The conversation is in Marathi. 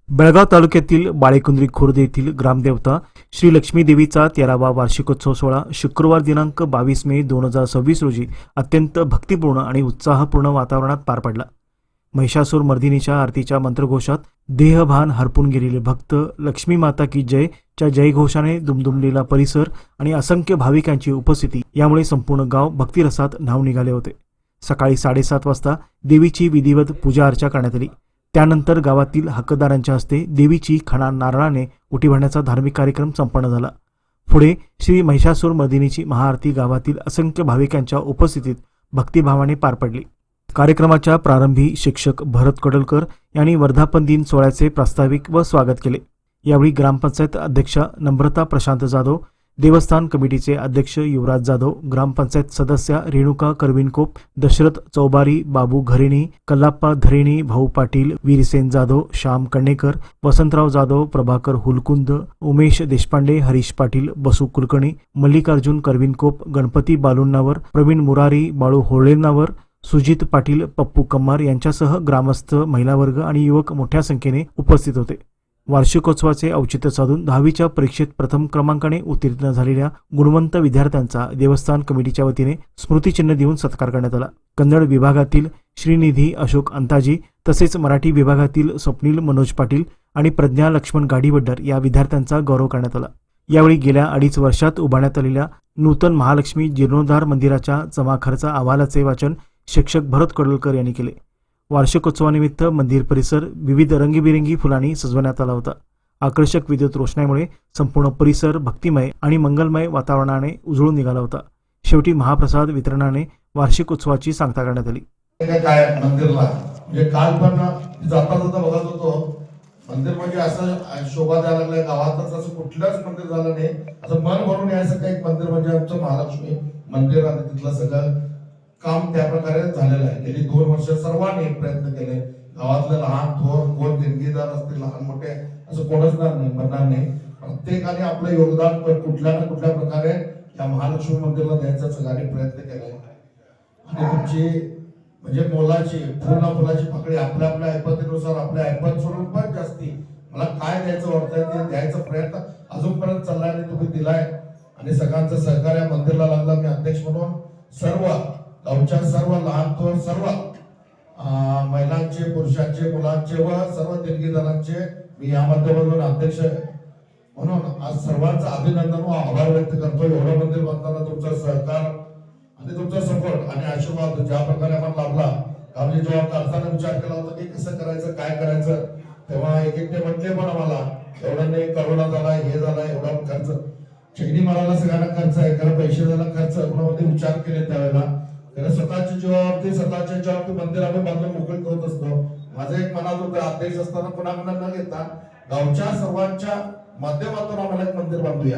बेळगाव तालुक्यातील बाळेकुंद्री खुर्द येथील ग्रामदेवता श्री लक्ष्मी देवीचा 13वा वार्षिकोत्सव सोहळा शुक्रवार दिनांक 22 मे 2026 रोजी अत्यंत भक्तिपूर्ण आणि उत्साहपूर्ण वातावरणात पार पडला। महिषासूर मर्दिनीच्या आरतीच्या मंत्रघोषात देहभान हरपून गेलेले भक्त लक्ष्मी माता की जय च्या जयघोषाने दुमदुमलेला परिसर आणि असंख्य भाविकांची उपस्थिती यामुळे संपूर्ण गाव भक्तिरसात न्हाऊन निघाले होते। सकाळी 7:30 वाजता देवीची विधिवत पूजा अर्चा करण्यात आली। त्यानंतर गावातील हक्कदारांच्या हस्ते देवीची खणा नारळाने उटी भरण्याचा धार्मिक कार्यक्रम संपन्न झाला। पुढे श्री महिषासूर मर्दिनीची महाआरती गावातील असंख्य भाविकांच्या उपस्थितीत भक्तिभावाने पार पडली। कार्यक्रमाच्या प्रारंभी शिक्षक भरत कडलकर यांनी वर्धापन दिन सोहळ्याचे प्रास्ताविक व स्वागत केले। यावेळी ग्रामपंचायत अध्यक्षा नम्रता प्रशांत जाधव, देवस्थान कमिटीचे अध्यक्ष युवराज जाधव, ग्रामपंचायत सदस्या रेणुका करविनकोप, दशरथ चौबारी, बाबू घरेणी, कल्लाप्पा धरेणी, भाऊ पाटील, वीरसेन जाधव, श्याम कण्णेकर, वसंतराव जाधव, प्रभाकर हुलकुंद, उमेश देशपांडे, हरीश पाटील, बसू कुलकर्णी, मल्लिकार्जुन करविनकोप, गणपती बालुन्नावर, प्रवीण मुरारी, बाळू होळेंनावर, सुजित पाटील, पप्पू कम्मार यांच्यासह ग्रामस्थ, महिला वर्ग आणि युवक मोठ्या संख्येने उपस्थित होते। वार्षिकोत्सवाचे औचित्य साधून 10वीच्या परीक्षेत प्रथम क्रमांकाने उत्तीर्ण झालेल्या गुणवंत विद्यार्थ्यांचा देवस्थान कमिटीच्या वतीने स्मृतिचिन्ह देऊन सत्कार करण्यात आला। कन्नड विभागातील श्रीनिधी अशोक अंताजी तसेच मराठी विभागातील स्वप्नील मनोज पाटील आणि प्रज्ञा लक्ष्मण गाडीवड्डर या विद्यार्थ्यांचा गौरव करण्यात आला। यावेळी गेल्या 2.5 वर्षात उभारण्यात आलेल्या नूतन महालक्ष्मी जीर्णोद्धार मंदिराच्या जमा खर्च अहवालाचे वाचन शिक्षक भरत कडलकर यांनी केले। वार्षिकोत्सवानिमित्त मंदिर परिसर विविध रंगीबिरंगी फुलांनी सजवण्यात आला होता। आकर्षक विद्युत रोषणाईमुळे संपूर्ण परिसर भक्तिमय आणि मंगलमय वातावरणाने उजळून निघाला होता। शेवटी महाप्रसाद वितरणाने वार्षिकोत्सवाची सांगता करण्यात आली। काय मंदिरला म्हणजे काल पण जाता जाता बघत होतो, मंदिर म्हणजे असं शोभा द्यायला लागलाय। गावातच असं कुठलंच मंदिर झालं नाही, असं मन भरून यायचं एक मंदिर म्हणजे आमचं महालक्ष्मी मंदिर आणि तिथलं सगळं काम त्या प्रकारे झालेलं आहे। गेली 2 वर्ष सर्वांनी प्रयत्न केले। गावातलं लहान थोर कोण देणगीदार असतील, लहान मोठे असं कोणच म्हणणार नाही, प्रत्येकाने आपलं योगदान कुठल्या ना कुठल्या प्रकारे या महालक्ष्मी मंदिराला द्यायचा सगळ्यांनी प्रयत्न केलाय। आणि तुमची म्हणजे मोलाची फुलाची पाकळी आपल्या आपल्या ऐपतीनुसार आपल्या ऐपत सोडून पण जास्ती मला काय द्यायचं वाटतंय ते द्यायचा प्रयत्न अजूनपर्यंत चाललाय आणि तुम्ही दिलाय आणि सगळ्यांचं सहकार्य मंदिराला लागलं। मी अध्यक्ष म्हणून सर्व गावच्या सर्व लहान थोर सर्व महिलांचे, पुरुषांचे, मुलांचे व सर्व देणगीदारांचे मी या माध्यमातून अध्यक्ष म्हणून आज सर्वांचं अभिनंदन व आभार व्यक्त करतो। एवढं मंदिर बांधताना तुमचा सहकार आणि तुमचा सपोर्ट आणि आशीर्वाद ज्या प्रकारे आम्हाला लाभला, आम्ही जेव्हा करताना विचार केला होता की कसं करायचं काय करायचं, तेव्हा एक म्हटले पण आम्हाला एवढं नाही, करोना झाला, हे झाला, एवढा खर्च चैनी मारायला सगळ्यांना खर्च आहे, कारण पैसे झाला खर्च मध्ये विचार केले त्यावेळेला। कारण स्वतःची जबाबदारी स्वतःच्या जबाबदारी मंदिर आम्ही बांधून मोकळी करत असतो। माझं एक मनात होतं अध्यक्ष असताना पुन्हा न घेता गावच्या सर्वांच्या माध्यमातून आम्हाला एक मंदिर बांधूया।